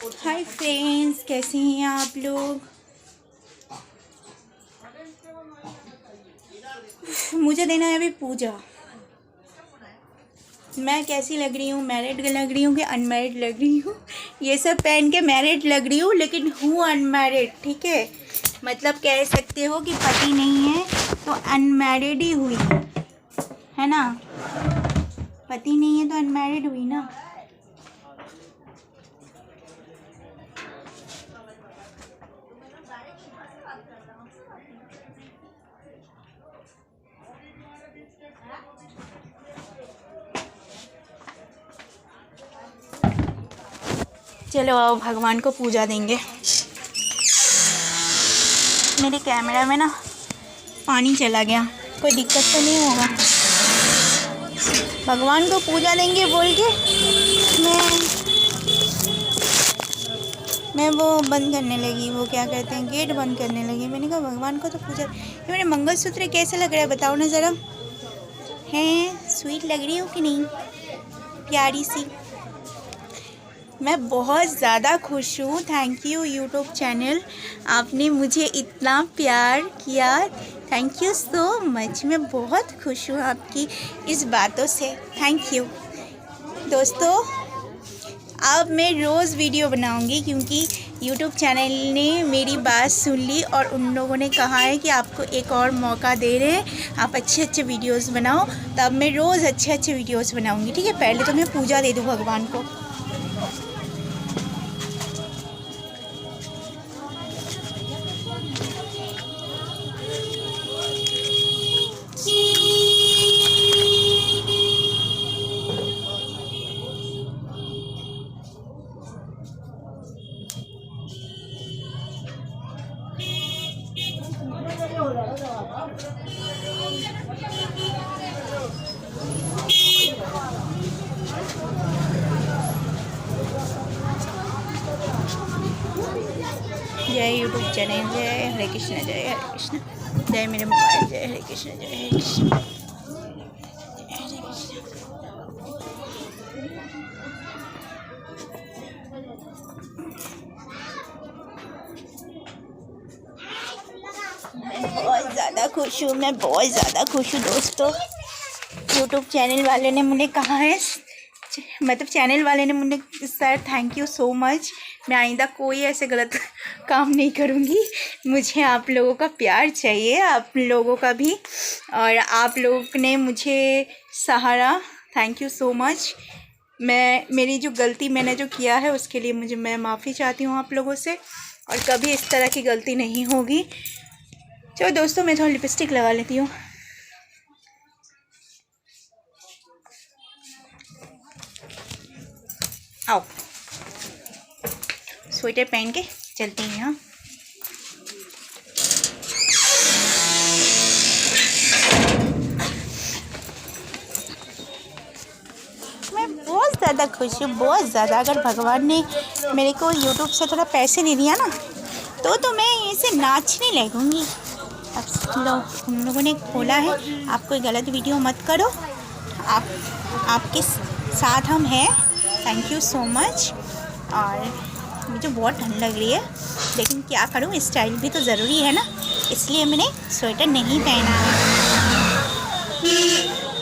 Hi friends, कैसे हैं आप लोग। मुझे देना है अभी पूजा। मैं कैसी लग रही हूँ, मैरिड लग रही हूँ कि अनमैरिड लग रही हूँ। ये सब पहन के मैरिड लग रही हूँ लेकिन हूँ अनमैरिड, ठीक है। मतलब कह सकते हो कि पति नहीं है तो अनमैरिड ही हुई है ना। पति नहीं है तो अनमैरिड हुई ना। चलो आओ भगवान को पूजा देंगे। मेरे कैमरा में ना पानी चला गया, कोई दिक्कत तो नहीं होगा। भगवान को पूजा देंगे बोल के मैं वो बंद करने लगी, वो क्या कहते हैं, गेट बंद करने लगी। मैंने कहा भगवान को तो पूजा। ये मेरे मंगलसूत्र कैसे लग रहा है बताओ ना ज़रा। हैं, स्वीट लग रही हो कि नहीं, प्यारी सी। मैं बहुत ज़्यादा खुश हूँ। थैंक यू यूट्यूब चैनल, आपने मुझे इतना प्यार किया। Thank you so much. मैं बहुत खुश हूँ आपकी इस बातों से। थैंक यू दोस्तों। अब मैं रोज़ वीडियो बनाऊंगी क्योंकि यूट्यूब चैनल ने मेरी बात सुन ली और उन लोगों ने कहा है कि आपको एक और मौका दे रहे हैं, आप अच्छे अच्छे वीडियोस बनाओ। तब मैं रोज़ अच्छे अच्छे वीडियोस बनाऊंगी, ठीक है। पहले तो मैं पूजा दे दूँ भगवान को। जय यूट्यूब चैनल, जय हरे कृष्ण, जय हरे कृष्ण। जय मेरे मोबाइल, जय हरे कृष्ण, जय हरे कृष्ण। बहुत ज़्यादा खुश हूँ, मैं बहुत ज़्यादा खुश हूँ दोस्तों। यूट्यूब चैनल वाले ने मुझे कहा है, मतलब चैनल वाले ने मुझे, sir thank you so much. मैं आइंदा कोई ऐसे गलत काम नहीं करूँगी। मुझे आप लोगों का प्यार चाहिए, आप लोगों का भी, और आप लोगों ने मुझे सहारा। Thank you so much. मेरी जो गलती मैंने जो किया है उसके लिए मैं माफ़ी चाहती हूँ आप लोगों से, और कभी इस तरह की गलती नहीं होगी। चलो दोस्तों, मैं थोड़ा लिपस्टिक लगा लेती हूँ। आओ, स्वेटर पहन के चलते हैं यहाँ। मैं बहुत ज़्यादा खुश हूँ, बहुत ज़्यादा। अगर भगवान ने मेरे को यूट्यूब से थोड़ा पैसे नहीं दिया ना तो मैं ऐसे नाचने लगूँगी। अब हम लोगों ने खोला है, आप कोई गलत वीडियो मत करो, आपके साथ हम हैं। Thank you so much. और मुझे बहुत ठंड लग रही है लेकिन क्या करूँ, स्टाइल भी तो ज़रूरी है ना, इसलिए मैंने स्वेटर नहीं पहना है।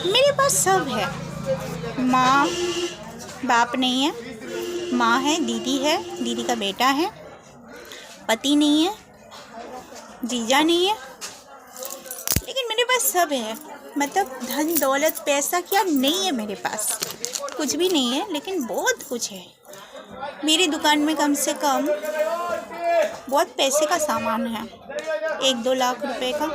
मेरे पास सब है। माँ बाप नहीं है, माँ है, दीदी है, दीदी का बेटा है, पति नहीं है, जीजा नहीं है, लेकिन मेरे पास सब है। मतलब धन दौलत पैसा क्या नहीं है मेरे पास, कुछ भी नहीं है, लेकिन बहुत कुछ है। मेरी दुकान में कम से कम बहुत पैसे का सामान है, 1-2 लाख रुपए का।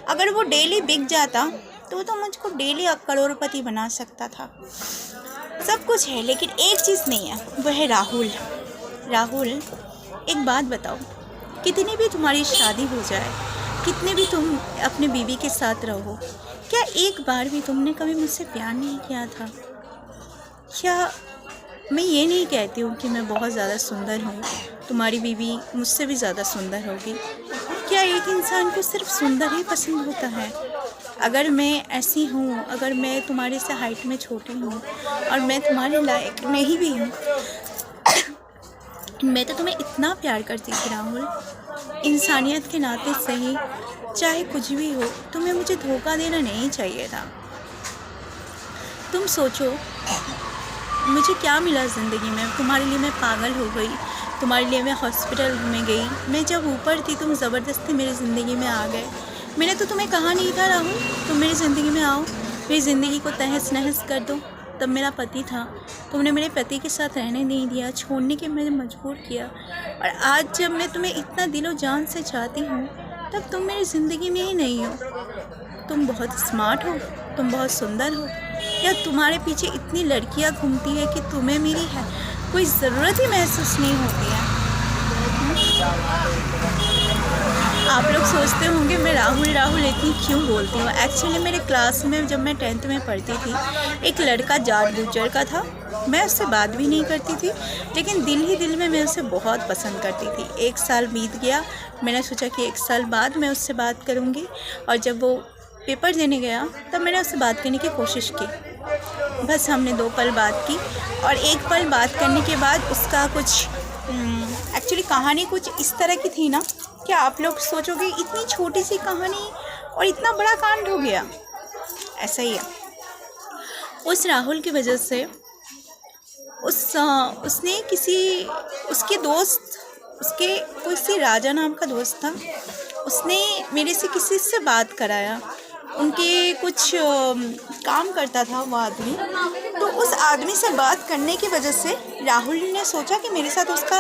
अगर वो डेली बिक जाता तो मुझको डेली करोड़पति बना सकता था। सब कुछ है लेकिन एक चीज़ नहीं है, वो है राहुल। राहुल, एक बात बताओ, कितनी भी तुम्हारी शादी हो जाए, कितने भी तुम अपने बीवी के साथ रहो, क्या एक बार भी तुमने कभी मुझसे प्यार नहीं किया था? क्या मैं ये नहीं कहती हूँ कि मैं बहुत ज़्यादा सुंदर हूँ, तुम्हारी बीवी मुझसे भी ज़्यादा सुंदर होगी। क्या एक इंसान को सिर्फ सुंदर ही पसंद होता है? अगर मैं ऐसी हूँ, अगर मैं तुम्हारे से हाइट में छोटी हूँ और मैं तुम्हारे लायक नहीं भी हूँ, मैं तो तुम्हें इतना प्यार करती थी राहुल, इंसानियत के नाते सही, चाहे कुछ भी हो, तुम्हें मुझे धोखा देना नहीं चाहिए था। तुम सोचो मुझे क्या मिला ज़िंदगी में, तुम्हारे लिए मैं पागल हो गई, तुम्हारे लिए मैं हॉस्पिटल में गई, मैं जब ऊपर थी तुम ज़बरदस्ती मेरी ज़िंदगी में आ गए। मैंने तो तुम्हें कहा नहीं था राहुल तुम मेरी ज़िंदगी में आओ, मेरी ज़िंदगी को तहस नहस कर दो। तब मेरा पति था, तुमने मेरे पति के साथ रहने नहीं दिया, छोड़ने के मुझे मजबूर किया। और आज जब मैं तुम्हें इतना दिलो जान से चाहती हूँ तब तुम मेरी ज़िंदगी में ही नहीं हो। तुम बहुत स्मार्ट हो, तुम बहुत सुंदर हो, या तुम्हारे पीछे इतनी लड़कियाँ घूमती है कि तुम्हें मेरी है कोई ज़रूरत ही महसूस नहीं होती है। आप लोग सोचते होंगे मैं राहुल राहुल इतनी क्यों बोलती हूँ। एक्चुअली मेरे क्लास में जब मैं 10th में पढ़ती थी एक लड़का जाट गुज्जर का था, मैं उससे बात भी नहीं करती थी, लेकिन दिल ही दिल में मैं उसे बहुत पसंद करती थी। 1 साल बीत गया, मैंने सोचा कि 1 साल बाद मैं उससे बात करूँगी, और जब वो पेपर देने गया तब मैंने उससे बात करने की कोशिश की। बस हमने 2 पल बात की, और 1 पल बात करने के बाद उसका कुछ एक्चुअली कहानी कुछ इस तरह की थी ना कि आप लोग सोचोगे इतनी छोटी सी कहानी और इतना बड़ा कांड हो गया। ऐसा ही है। उस राहुल की वजह से उसने उसके दोस्त, उसके किसी राजा नाम का दोस्त था, उसने मेरे से किसी से बात कराया। उनके कुछ काम करता था वो आदमी, तो उस आदमी से बात करने की वजह से राहुल ने सोचा कि मेरे साथ उसका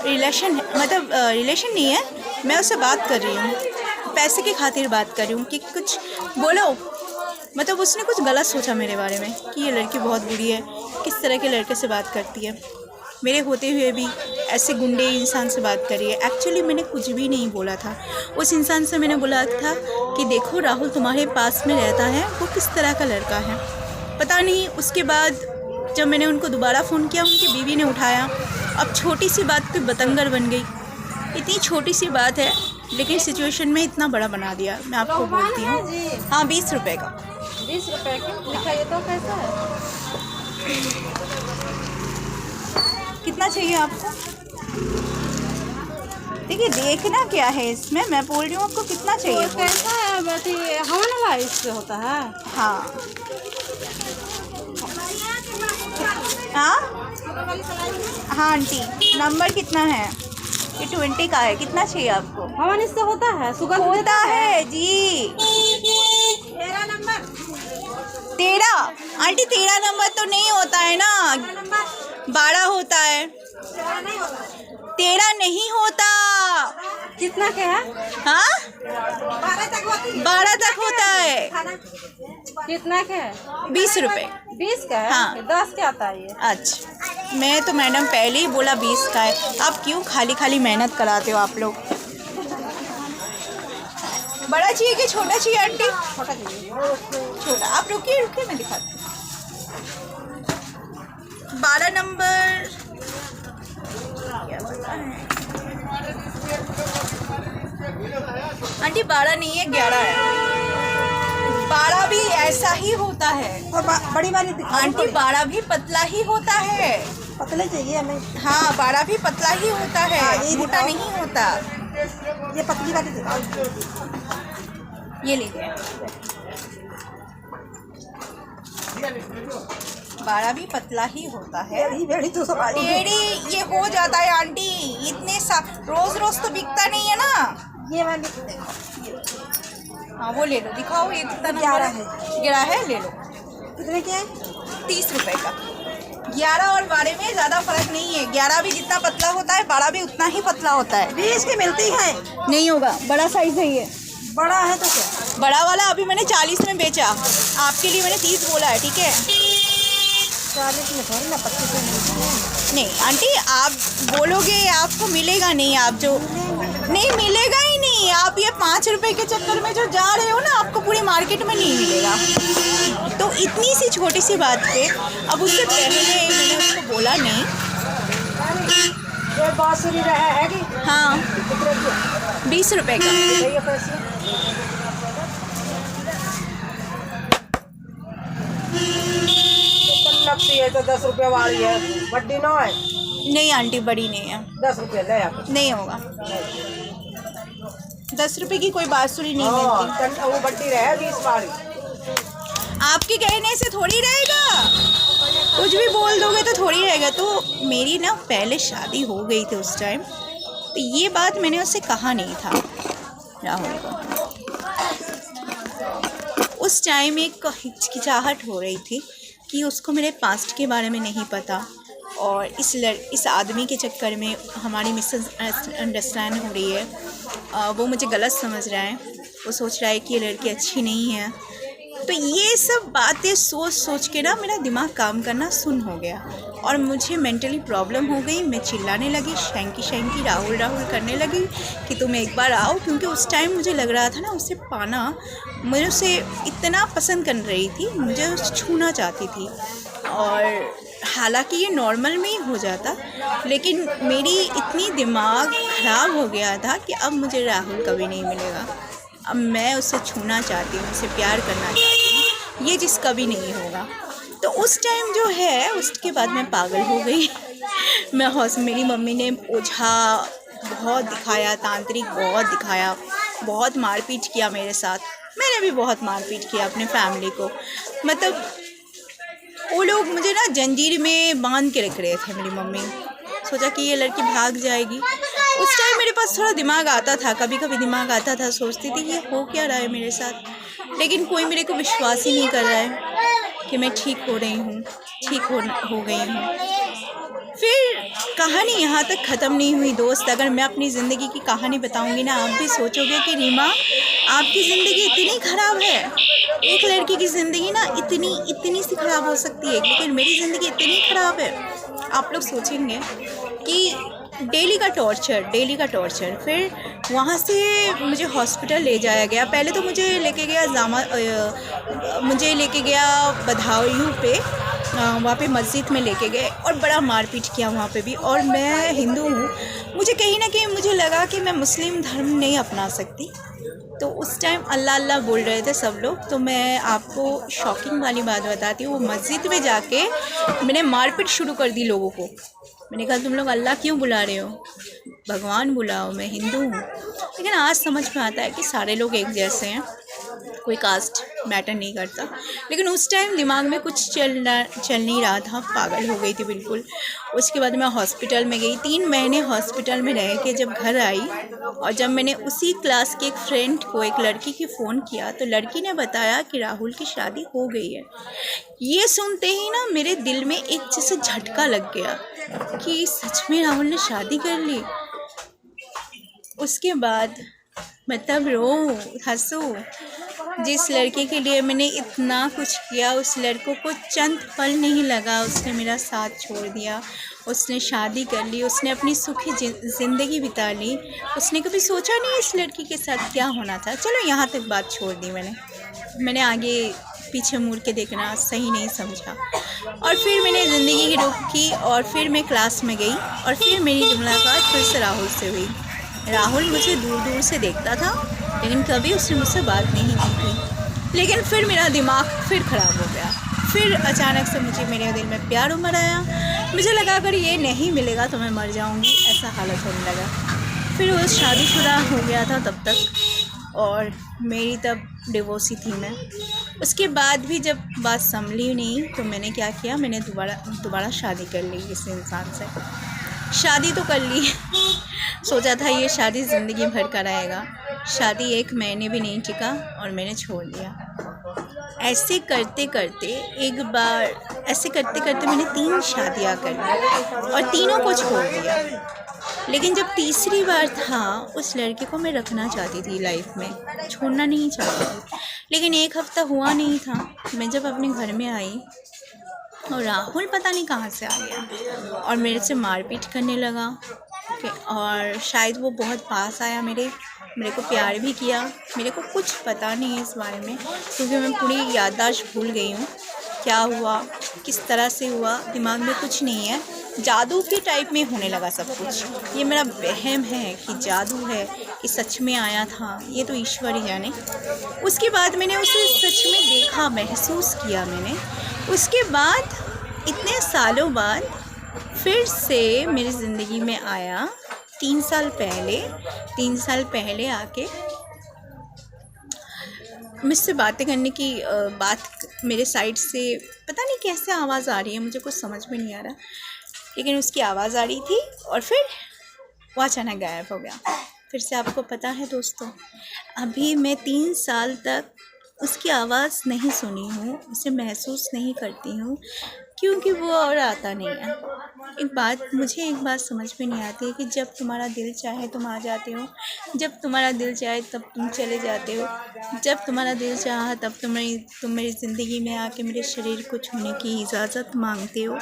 रिलेशन है, मतलब रिलेशन नहीं है, मैं उससे बात कर रही हूँ, पैसे की खातिर बात कर रही हूँ कि कुछ बोलो। मतलब उसने कुछ गलत सोचा मेरे बारे में कि ये लड़की बहुत बुरी है, किस तरह के लड़के से बात करती है, मेरे होते हुए भी ऐसे गुंडे इंसान से बात करी है। एक्चुअली मैंने कुछ भी नहीं बोला था। उस इंसान से मैंने बोला था कि देखो राहुल तुम्हारे पास में रहता है, वो किस तरह का लड़का है। पता नहीं उसके बाद जब मैंने उनको दोबारा फ़ोन किया उनकी बीवी ने उठाया। अब छोटी सी बात पे बतंगर बन गई। इतनी छोटी सी बात है लेकिन सिचुएशन में इतना बड़ा बना दिया। मैं आपको बोलती हूँ। हाँ 20 रुपये का। 20 रुपये का दिखाइए तो कैसा है? कितना चाहिए आपको? देखिए देखना क्या है इसमें, मैं बोल रही हूँ आपको कितना चाहिए। तो कैसा है बेटी? हवन वाला इससे होता है? हाँ हाँ हाँ आंटी, नंबर कितना है? ये 20 का है। कितना चाहिए आपको? हवन इससे होता है? सुगंध होता है जी। 13 नंबर। 13 आंटी 13 नंबर तो नहीं होता है ना, 12 होता है। 13 नहीं होता। कितना क्या है? हाँ 12 तक होता है। कितना क्या है? 20 रुपये। 20 का है? हाँ। 10 क्या आता है ये? अच्छा मैं तो मैडम पहले ही बोला 20 का है। आप क्यों खाली खाली मेहनत कराते हो आप लोग। बड़ा चाहिए कि छोटा चाहिए आंटी? छोटा चाहिए। छोटा। आप रुकिए रुकिए मैं दिखाती हूँ। 12 नंबर क्या पता है आंटी, 12 नहीं है 11 है। 12 भी ऐसा ही होता है। तो बड़ी वाली दिखाओ। आंटी 12 भी पतला ही होता है। पतले चाहिए हमें। हाँ 12 भी पतला ही होता है, मोटा नहीं होता। ये पतली वाली दिखाओ। ये लीजिए। 12 भी पतला ही होता है। बेड़ी तो सब आई। टेढ़ी ये हो जाता है आंटी, इतने रोज रोज तो बिकता नहीं है ना। ये वाली हाँ वो ले लो, दिखाओ ये कितना नंबर 11 है। 11 है, ले लो। कितने के? 30 रुपए का। 11 और 12 में ज़्यादा फर्क नहीं है। 11 भी जितना पतला होता है 12 भी उतना ही पतला होता है। 20 की मिलती है? नहीं होगा, बड़ा साइज है ये। बड़ा है तो क्या? बड़ा वाला अभी मैंने 40 में बेचा, आपके लिए मैंने 30 बोला है, ठीक है? 40 में थोड़ी ना 25 में मिलती है। नहीं आंटी आप बोलोगे आपको मिलेगा नहीं, आप जो नहीं मिलेगा ही नहीं। आप ये 5 रुपए के चक्कर में जो जा रहे हो ना, आपको पूरी मार्केट में नहीं मिलेगा। तो इतनी सी छोटी सी बात पे अब उससे पहले मैंने उसको बोला नहीं। ये बांसुरी रहा है कि? हाँ 20 रुपए का। ये पैसे लक्ष्य है तो 10 रुपये वाली है, बड्डी ना है। नहीं आंटी, बड़ी नहीं है। 10 रुपये ले आप। नहीं होगा, 10 रुपए की कोई बांसुरी नहीं मिलती। वो बट्टी रहे 20 वाली। आपके कहने से थोड़ी रहेगा, कुछ भी बोल दोगे तो थोड़ी रहेगा। तो मेरी ना पहले शादी हो गई थी उस टाइम, तो ये बात मैंने उससे कहा नहीं था राहुल को। उस टाइम एक हिचकिचाहट हो रही थी कि उसको मेरे पास्ट के बारे में नहीं पता, और इस आदमी के चक्कर में हमारी मिसअंडरस्टैंड हो रही है। वो मुझे गलत समझ रहा है, वो सोच रहा है कि ये लड़की अच्छी नहीं है। तो ये सब बातें सोच सोच के ना मेरा दिमाग काम करना सुन्न हो गया, और मुझे मेंटली प्रॉब्लम हो गई। मैं चिल्लाने लगी, शैंकी राहुल करने लगी कि तुम एक बार आओ, क्योंकि उस टाइम मुझे लग रहा था ना उसे पाना, मुझे उसे इतना पसंद कर रही थी, मुझे उसे छूना चाहती थी। और हालांकि ये नॉर्मल में ही हो जाता, लेकिन मेरी इतनी दिमाग ख़राब हो गया था कि अब मुझे राहुल कभी नहीं मिलेगा। अब मैं उसे छूना चाहती हूँ, उसे प्यार करना चाहती हूँ, ये चीज़ कभी नहीं होगा। तो उस टाइम जो है, उसके बाद मैं पागल हो गई। मेरी मम्मी ने ओझा बहुत दिखाया, तांत्रिक बहुत दिखाया, बहुत मारपीट किया मेरे साथ। मैंने भी बहुत मारपीट किया अपने फैमिली को। मतलब वो लोग मुझे ना जंजीर में बांध के रख रहे थे। मेरी मम्मी सोचा कि ये लड़की भाग जाएगी। उस टाइम मेरे पास थोड़ा दिमाग आता था, कभी कभी दिमाग आता था, सोचती थी ये हो क्या रहा है मेरे साथ, लेकिन कोई मेरे को विश्वास ही नहीं कर रहा है कि मैं ठीक हो रही हूँ, ठीक हो गई हूँ। फिर कहानी यहाँ तक ख़त्म नहीं हुई दोस्त। अगर मैं अपनी ज़िंदगी की कहानी बताऊँगी ना, आप भी सोचोगे कि रीमा आपकी ज़िंदगी इतनी ख़राब है। एक लड़की की ज़िंदगी ना इतनी सी ख़राब हो सकती है, लेकिन मेरी ज़िंदगी इतनी ख़राब है। आप लोग सोचेंगे कि डेली का टॉर्चर। फिर वहाँ से मुझे हॉस्पिटल ले जाया गया। पहले तो मुझे लेके गया बदायूं पे, वहाँ पे मस्जिद में लेके गए और बड़ा मारपीट किया वहाँ पे भी। और मैं हिंदू हूँ, मुझे कहीं ना कहीं मुझे लगा कि मैं मुस्लिम धर्म नहीं अपना सकती। तो उस टाइम अल्लाह अल्लाह बोल रहे थे सब लोग। तो मैं आपको शॉकिंग वाली बात बताती हूँ, वो मस्जिद में जाके मैंने मारपीट शुरू कर दी लोगों को। मैंने कहा तुम लोग अल्लाह क्यों बुला रहे हो, भगवान बुलाओ, मैं हिंदू हूँ। लेकिन आज समझ में आता है कि सारे लोग एक जैसे हैं, कोई कास्ट मैटर नहीं करता। लेकिन उस टाइम दिमाग में कुछ चल नहीं रहा था, पागल हो गई थी बिल्कुल। उसके बाद मैं हॉस्पिटल में गई, 3 महीने हॉस्पिटल में रह के जब घर आई, और जब मैंने उसी क्लास के एक फ्रेंड को, एक लड़की की फ़ोन किया, तो लड़की ने बताया कि राहुल की शादी हो गई है। ये सुनते ही ना मेरे दिल में एक जैसे झटका लग गया कि सच में राहुल ने शादी कर ली। उसके बाद मतलब रो हंसू, जिस लड़के के लिए मैंने इतना कुछ किया, उस लड़कों को चंद पल नहीं लगा, उसने मेरा साथ छोड़ दिया, उसने शादी कर ली, उसने अपनी सुखी ज़िंदगी बिता ली। उसने कभी सोचा नहीं इस लड़की के साथ क्या होना था। चलो यहाँ तक बात छोड़ दी मैंने आगे पीछे मुड़ के देखना सही नहीं समझा। और फिर मैंने ज़िंदगी की रुख की, और फिर मैं क्लास में गई, और फिर मेरी मुलाकात फिर से राहुल से हुई। राहुल मुझे दूर दूर से देखता था, लेकिन कभी उसने मुझसे बात नहीं की थी। लेकिन फिर मेरा दिमाग फिर ख़राब हो गया। फिर अचानक से मेरे दिल में प्यार उमड़ आया। मुझे लगा अगर ये नहीं मिलेगा तो मैं मर जाऊंगी, ऐसा हालत होने लगा। फिर वो शादीशुदा हो गया था तब तक, और मेरी तब डिवोर्स ही थी मैं। उसके बाद भी जब बात संभली नहीं, तो मैंने क्या किया, मैंने दोबारा शादी कर ली इस इंसान से। शादी तो कर ली, सोचा था ये शादी ज़िंदगी भर का रहेगा। शादी 1 महीने भी नहीं टिका और मैंने छोड़ दिया। ऐसे करते करते मैंने 3 शादियाँ कर ली और तीनों को छोड़ दिया। लेकिन जब तीसरी बार था, उस लड़के को मैं रखना चाहती थी लाइफ में, छोड़ना नहीं चाहती थी। लेकिन 1 हफ़्ता हुआ नहीं था, मैं जब अपने घर में आई और राहुल पता नहीं कहाँ से आ गया और मेरे से मारपीट करने लगा। और शायद वो बहुत पास आया, मेरे को प्यार भी किया। मेरे को कुछ पता नहीं है इस बारे में, क्योंकि मैं पूरी याददाश्त भूल गई हूँ। क्या हुआ, किस तरह से हुआ, दिमाग में कुछ नहीं है। जादू के टाइप में होने लगा सब कुछ। ये मेरा वहम है कि जादू है कि सच में आया था, ये तो ईश्वर ही जाने। उसके बाद मैंने उसे सच में देखा, महसूस किया मैंने। उसके बाद इतने सालों बाद फिर से मेरी ज़िंदगी में आया 3 साल पहले। 3 साल पहले आके मुझसे बातें करने की बात मेरे साइड से पता नहीं कैसे आवाज़ आ रही है, मुझे कुछ समझ में नहीं आ रहा, लेकिन उसकी आवाज़ आ रही थी और फिर वो अचानक गायब हो गया। फिर से आपको पता है दोस्तों, अभी मैं 3 साल तक उसकी आवाज़ नहीं सुनी हूँ, उसे महसूस नहीं करती हूँ, क्योंकि वो और आता नहीं है। मुझे एक बात समझ में नहीं आती है कि जब तुम्हारा दिल चाहे तुम आ जाते हो, जब तुम्हारा दिल चाहे तब तुम चले जाते हो, जब तुम्हारा दिल चाहा तब तुम मेरी ज़िंदगी में आके मेरे शरीर को छूने की इजाज़त मांगते हो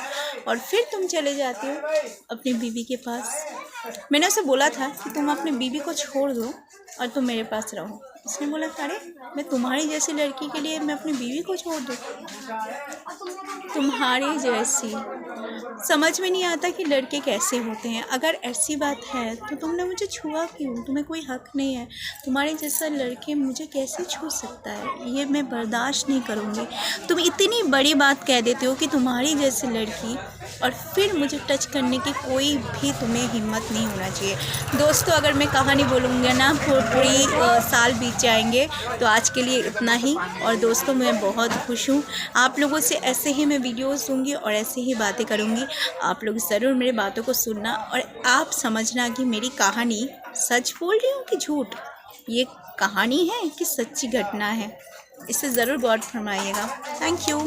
और फिर तुम चले जाते हो अपनी बीवी के पास। मैंने उसे बोला था कि तुम अपनी बीवी को छोड़ दो और तुम मेरे पास रहो। उसने बोला, अरे मैं तुम्हारी जैसी लड़की के लिए मैं अपनी बीवी को छोड़ दूँ? तुम्हारी जैसी। समझ में नहीं आता कि लड़के कैसे होते हैं। अगर ऐसी बात है तो तुमने मुझे छुआ क्यों? तुम्हें कोई हक नहीं है। तुम्हारे जैसा लड़के मुझे कैसे छू सकता है? ये मैं बर्दाश्त नहीं करूँगी। तुम इतनी बड़ी बात कह देते हो कि तुम्हारी जैसी लड़की, और फिर मुझे टच करने की कोई भी तुम्हें हिम्मत नहीं होना चाहिए। दोस्तों, अगर मैं कहानी बोलूँगी ना पूरी साल बीत जाएंगे। तो आज के लिए इतना ही। और दोस्तों, मैं बहुत खुश हूँ। आप लोगों से ऐसे ही मैं वीडियोस दूँगी और ऐसे ही बातें करूँगी। आप लोग ज़रूर मेरी बातों को सुनना और आप समझना कि मेरी कहानी सच बोल रही हूँ कि झूठ, ये कहानी है कि सच्ची घटना है। इसे ज़रूर गौर फरमाइएगा। Thank you.